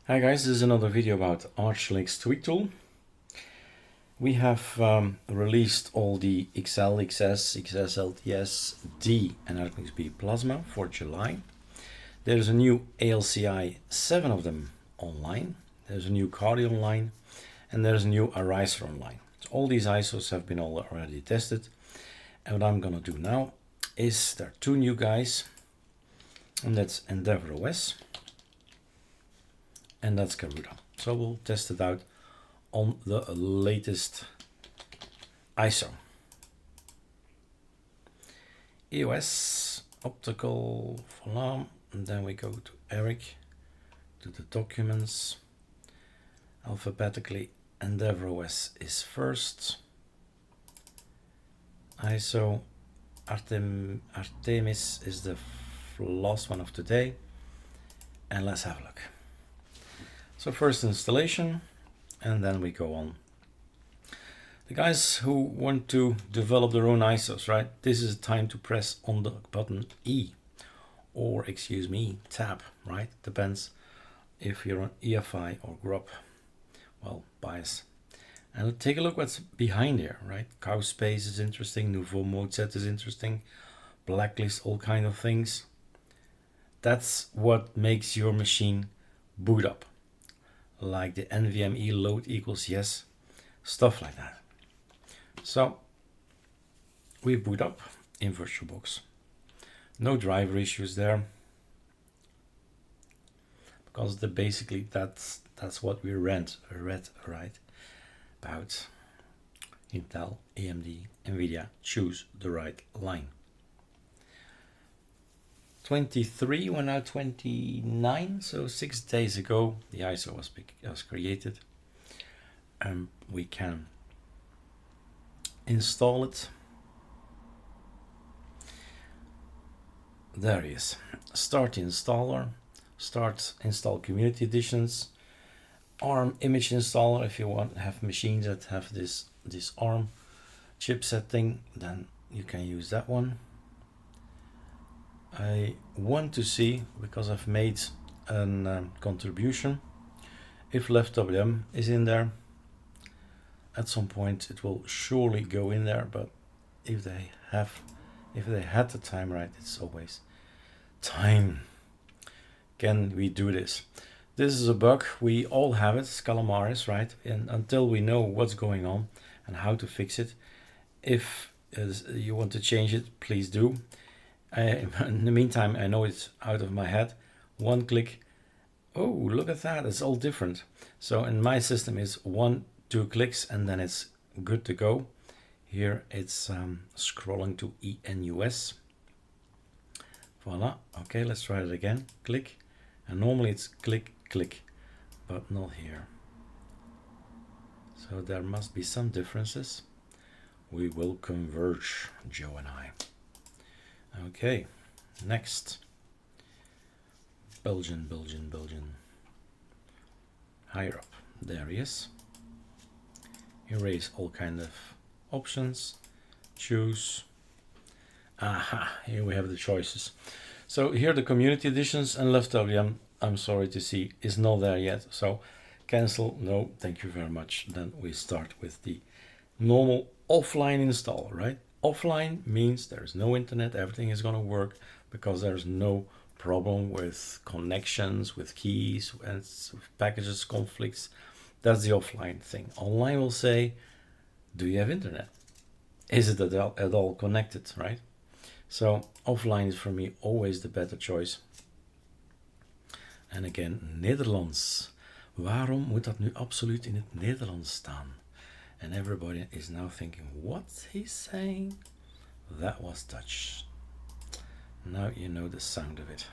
Hi guys, this is another video about ArcoLinux tweak tool. We have released all the XL, XS, XS, LTS, D and ArcoLinux B Plasma for July. There's a new ALCI, 7 of them online. There's a new Cardi online and there's a new Ariser online. So all these ISOs have been already tested. And what I'm gonna do now is there are two new guys, and that's EndeavourOS. And that's Garuda. So we'll test it out on the latest ISO. EOS, optical, voila. And then we go to Eric, to the documents. Alphabetically, EndeavourOS is first. ISO, Artemis is the last one of today. And let's have a look. So first installation, and then we go on. The guys who want to develop their own ISOs, right? This is the time to press on the button E, or excuse me, tab, right? Depends if you're on EFI or GRUB, well, bias. And take a look what's behind here, right? Cow space is interesting, Nouveau mode set is interesting, blacklist, all kind of things. That's what makes your machine boot up. Like the NVMe load equals yes, stuff like that. So we boot up in VirtualBox. No driver issues there, because basically that's what we read right about Intel, AMD, Nvidia. Choose the right line. 23, we're now 29, so 6 days ago the ISO was created. We can install it. There he is. Start installer, start install community editions, ARM image installer. If you want to have machines that have this ARM chipset thing, then you can use that one. I want to see, because I've made a contribution, if LeftWM is in there. At some point it will surely go in there, but if they had the time right, it's always time. Can we do this? This is a bug, we all have it, Calamaris, right? And until we know what's going on and how to fix it, if you want to change it, please do. In the meantime, I know it's out of my head. One click. Oh, look at that. It's all different. So in my system is 1-2 clicks and then it's good to go. Here it's scrolling to ENUS. Voila. Okay, let's try it again. Click. And normally it's click, click, but not here. So there must be some differences. We will converge, Joe and I. Okay, next. Belgian. Higher up. There he is. Erase all kind of options. Choose. Aha, here we have the choices. So here the community editions and LeftWM, I'm sorry to see, is not there yet. So cancel, no, thank you very much. Then we start with the normal offline install, right? Offline means there's no internet, everything is going to work because there's no problem with connections, with keys, and with packages, conflicts. That's the offline thing. Online will say, do you have internet? Is it at all connected, right? So offline is for me always the better choice. En again, Nederlands. Waarom moet dat nu absoluut in het Nederlands staan? And everybody is now thinking, what's he saying? That was Dutch. Now you know the sound of it.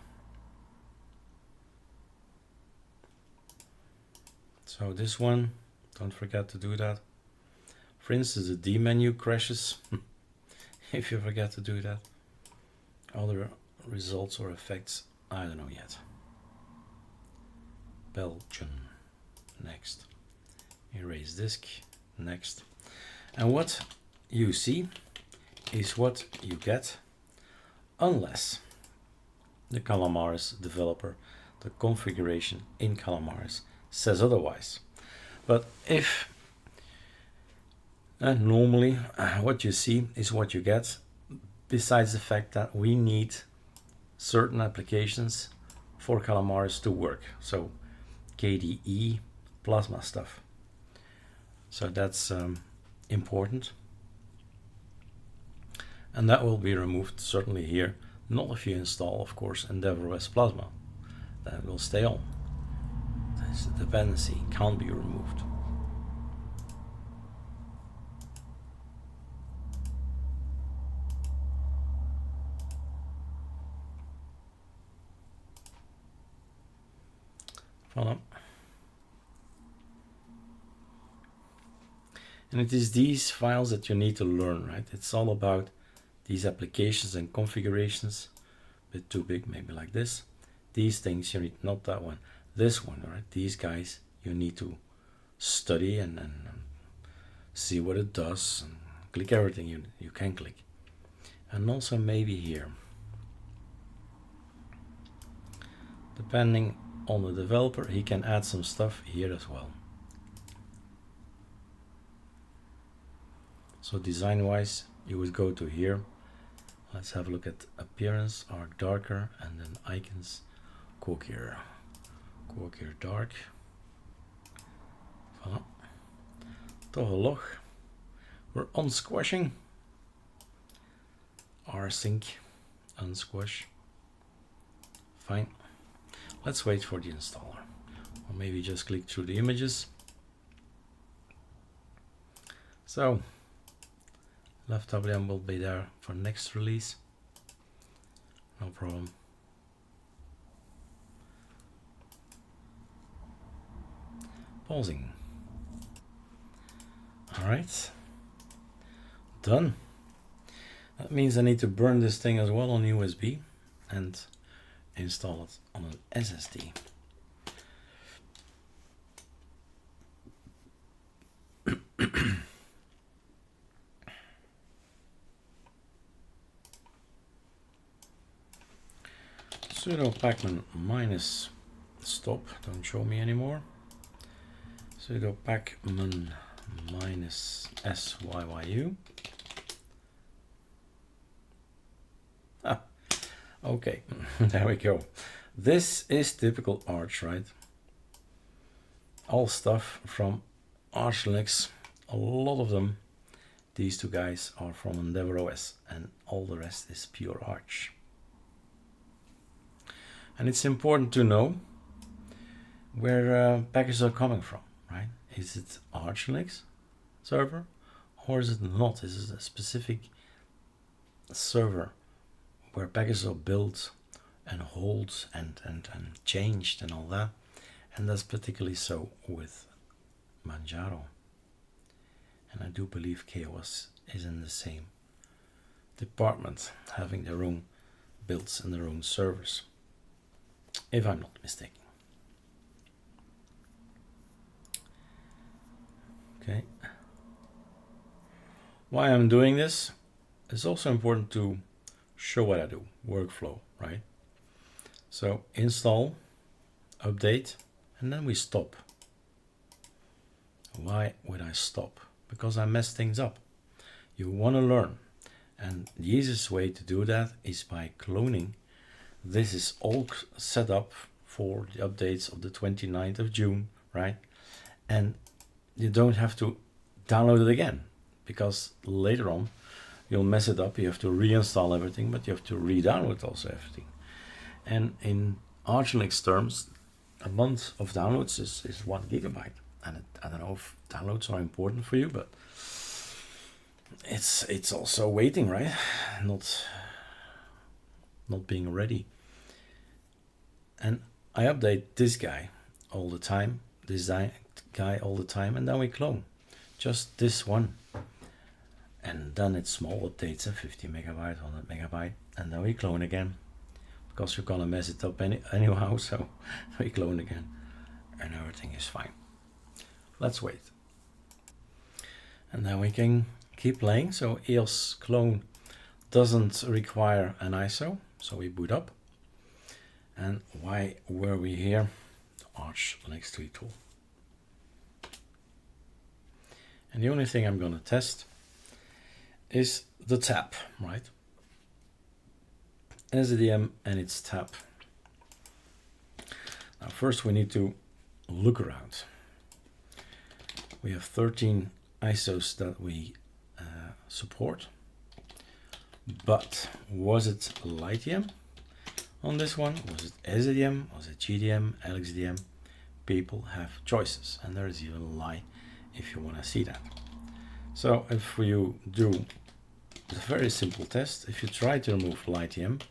So this one, don't forget to do that. For instance, the D menu crashes if you forget to do that. Other results or effects, I don't know yet. Belgian, next. Erase disk. Next. And what you see is what you get unless the Calamaris developer the configuration in Calamares says otherwise. But if normally what you see is what you get, besides the fact that we need certain applications for Calamares to work. So KDE plasma stuff. So that's important. And that will be removed certainly here. Not if you install, of course, EndeavourOS Plasma. That will stay on. This dependency can't be removed. Voilà. And it is these files that you need to learn, right? It's all about these applications and configurations. A bit too big, maybe like this. These things you need, not that one, this one, right? These guys you need to study and see what it does, and click everything you can click. And also maybe here, depending on the developer, he can add some stuff here as well. So design wise, you would go to here. Let's have a look at appearance, arc darker, and then icons, Quokir dark. Voilà. Toch we're unsquashing. rsync unsquash. Fine. Let's wait for the installer. Or maybe just click through the images. So left WM will be there for next release. No problem. Pausing. All right. Done. That means I need to burn this thing as well on USB and install it on an SSD. Sudo pacman minus stop, don't show me anymore. Sudo pacman minus syu. Okay, there we go. This is typical Arch, right? All stuff from ArcoLinux, a lot of them, these two guys are from EndeavourOS, and all the rest is pure Arch. And it's important to know where packages are coming from, right? Is it ArcoLinux server, or is it not? Is it a specific server where packages are built and hold and changed and all that? And that's particularly so with Manjaro. And I do believe KOS is in the same department, having their own builds and their own servers, if I'm not mistaken. Okay. Why I'm doing this is also important to show what I do, workflow, right? So install, update, and then we stop. Why would I stop? Because I mess things up. You want to learn, and the easiest way to do that is by cloning. This is all set up for the updates of the 29th of June, right? And you don't have to download it again, because later on you'll mess it up. You have to reinstall everything, but you have to re-download also everything. And in ArcoLinux terms, a month of downloads is 1 gigabyte. And I don't know if downloads are important for you, but it's also waiting, right? Not being ready. And I update this guy all the time, this guy all the time, and then we clone just this one. And then it's small updates, 50 megabyte, 100 megabyte, and then we clone again, because you're gonna mess it up anyhow, so we clone again, and everything is fine. Let's wait. And then we can keep playing. So EOS clone doesn't require an ISO, so we boot up. And why were we here? ArcoLinux tweak tool. And the only thing I'm going to test is the tab, right? SDDM and its tab. Now first we need to look around. We have 13 ISOs that we support, but was it LightDM on this one? Was it SDDM? Was it GDM, LXDM? People have choices, and there is even a lie if you want to see that. So if you do a very simple test, if you try to remove LightDM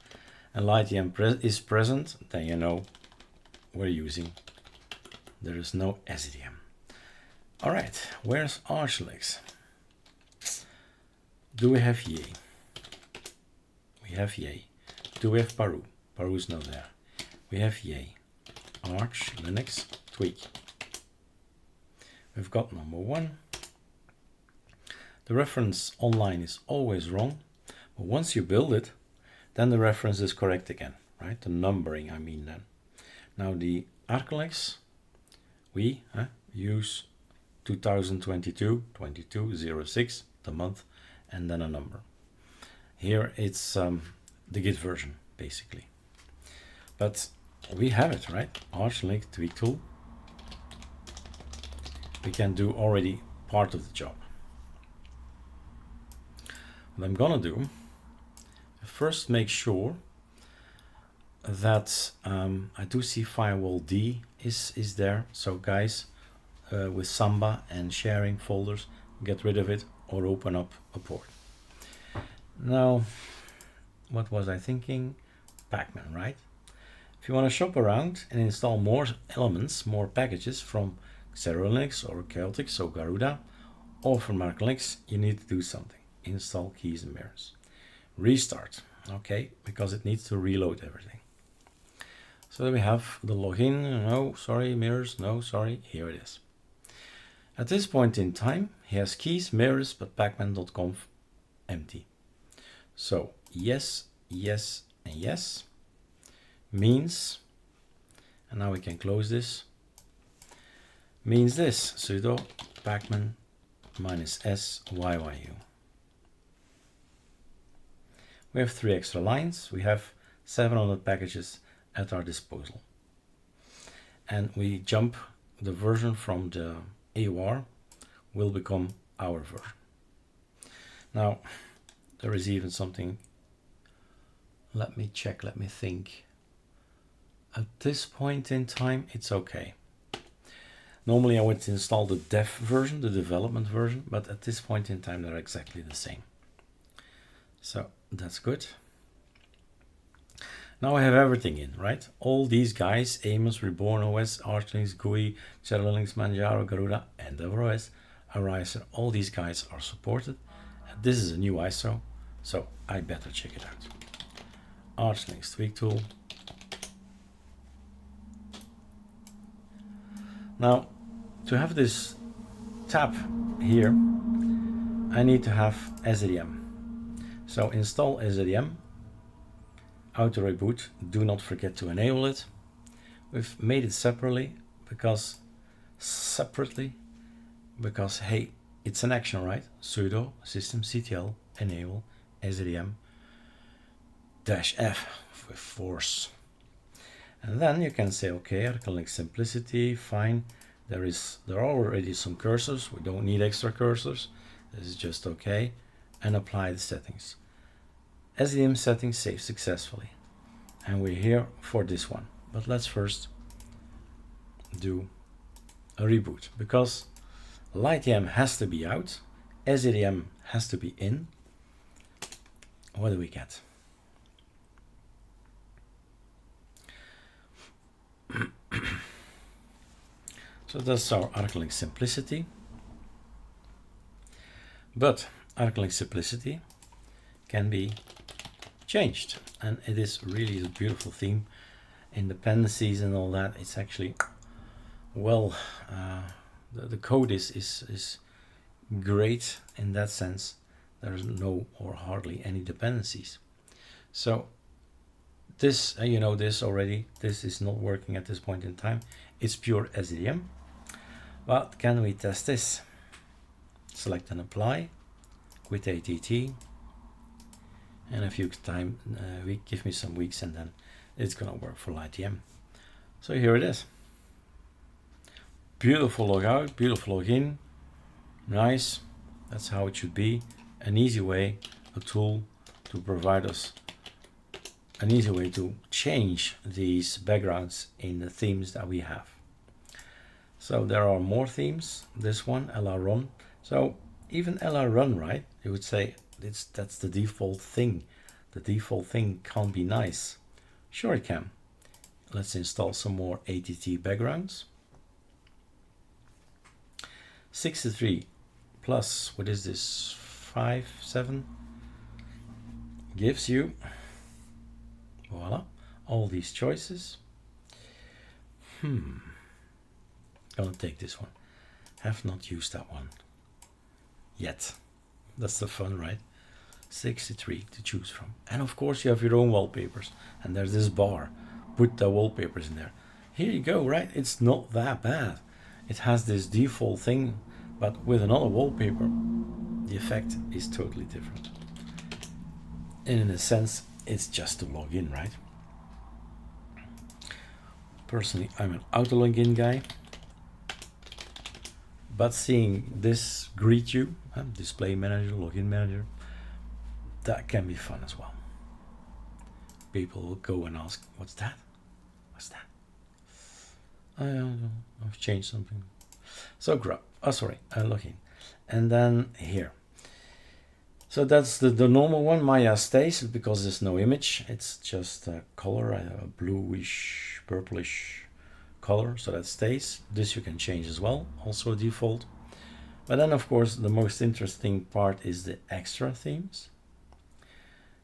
and LightDM is present, then you know we're using, there is no SDDM. All right, where's ArcoLinux? Do we have Yay? We have Yay. Do we have Paru? Paru's not there. We have Yay. ArcoLinux tweak. We've got number 1. The reference online is always wrong, but once you build it, then the reference is correct again, right? The numbering, I mean then. Now the ArcoLinux, we use 2022, 2206, the month, and then a number. Here it's the Git version, basically. But we have it, right? ArcoLinux tweak tool. We can do already part of the job. What I'm gonna do, first make sure that I do see firewall D is there. So guys, with Samba and sharing folders, get rid of it or open up a port. Now, what was I thinking? Pacman, right? If you want to shop around and install more elements, more packages from XeroLinux or Chaotix, so Garuda, or from ArcoLinux, you need to do something. Install keys and mirrors. Restart, okay, because it needs to reload everything. So we have the login, no, sorry, mirrors, no, sorry, here it is. At this point in time, he has keys, mirrors, but pacman.conf empty. So yes, yes, and yes means, and now we can close this, means this, sudo pacman -s yyU. We have 3 extra lines. We have 700 packages at our disposal. And we jump the version from the AUR will become our version. Now, there is even something, let me check, let me think. At this point in time, it's okay. Normally I would install the dev version, the development version, but at this point in time, they're exactly the same. So that's good. Now I have everything in, right? All these guys, Amos, RebornOS, ArchLinux, GUI, XeroLinux, Manjaro, Garuda, EndeavourOS, Ariser, all these guys are supported. And this is a new ISO, so I better check it out. ArcoLinux tweak tool. Now, to have this tab here, I need to have SDDM. So install SDDM, auto reboot, do not forget to enable it. We've made it separately because hey, it's an action, right? Sudo systemctl enable SDDM -f with force. And then you can say, okay, ArcoLinux simplicity, fine. There are already some cursors. We don't need extra cursors. This is just okay. And apply the settings. SDDM settings saved successfully. And we're here for this one. But let's first do a reboot, because LightDM has to be out. SDDM has to be in. What do we get? So that's our ArcoLinux simplicity. But ArcoLinux simplicity can be changed, and it is really a beautiful theme. Dependencies and all that. It's actually, well, the code is great in that sense. There's no or hardly any dependencies. So this, you know this already, this is not working at this point in time. It's pure SDDM. But can we test this? Select and apply, quit ATT, and a few time, give me some weeks and then it's gonna work for LightDM. So here it is. Beautiful logout, beautiful login, nice. That's how it should be. An easy way, a tool to provide us an easy way to change these backgrounds in the themes that we have. So there are more themes. This one, LRRun. So even LRRun, right? You would say that's the default thing. The default thing can't be nice. Sure it can. Let's install some more ATT backgrounds. 63 plus, what is this, 7 gives you, voila, all these choices. Gonna take this one. Have not used that one yet. That's the fun, right? 63 to choose from. And of course you have your own wallpapers. And there's this bar. Put the wallpapers in there. Here you go, right? It's not that bad. It has this default thing, but with another wallpaper, the effect is totally different. And in a sense, it's just to log in, right? Personally, I'm an auto login guy. But seeing this greet you, display manager, login manager, that can be fun as well. People will go and ask, what's that? What's that? I've changed something. So grab, login. And then here. So that's the normal one. Maya stays because there's no image. It's just a color, a bluish, purplish color. So that stays. This you can change as well. Also default. But then of course the most interesting part is the extra themes.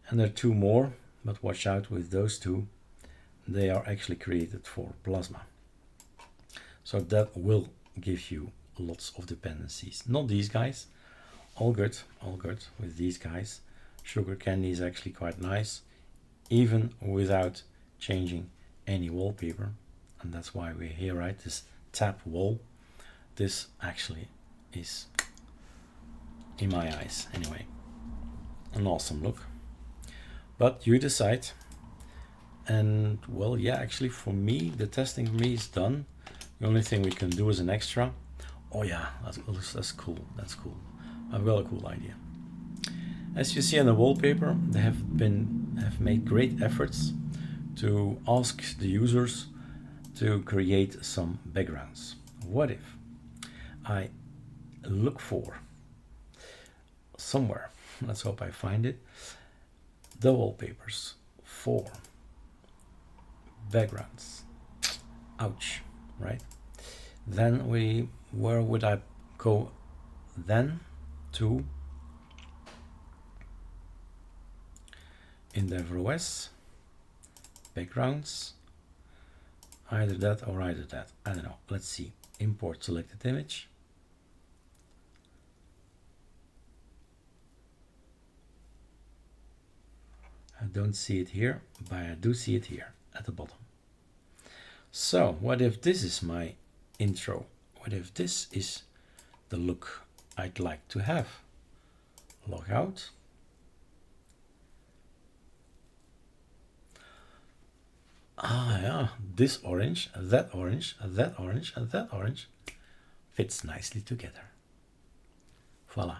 And there are two more, but watch out with those two. They are actually created for Plasma. So that will give you lots of dependencies. Not these guys. All good with these guys. Sugar Candy is actually quite nice, even without changing any wallpaper. And that's why we're here, right? This tap wall. This actually is, in my eyes anyway, an awesome look. But you decide. And well, yeah, actually for me, the testing for me is done. The only thing we can do is an extra. Oh yeah, that's cool. That's cool. I've got a cool idea. As you see on the wallpaper, they have made great efforts to ask the users to create some backgrounds. What if I look for somewhere, let's hope I find it, the wallpapers for backgrounds. Ouch, right? Then where would I go then? To EndeavourOS, backgrounds, either that or either that. I don't know. Let's see. Import selected image. I don't see it here, but I do see it here at the bottom. So what if this is my intro? What if this is the look I'd like to have? Log out. Ah, yeah, this orange, that orange, that orange, and that orange fits nicely together. Voila.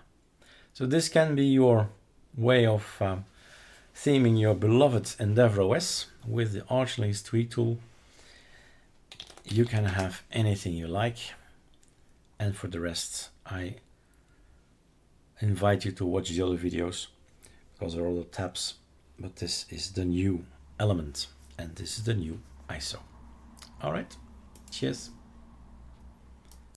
So this can be your way of theming your beloved EndeavourOS with the Archlight tweak tool. You can have anything you like. And for the rest, I invite you to watch the other videos because there are other tabs, but this is the new element and this is the new ISO. All right, cheers.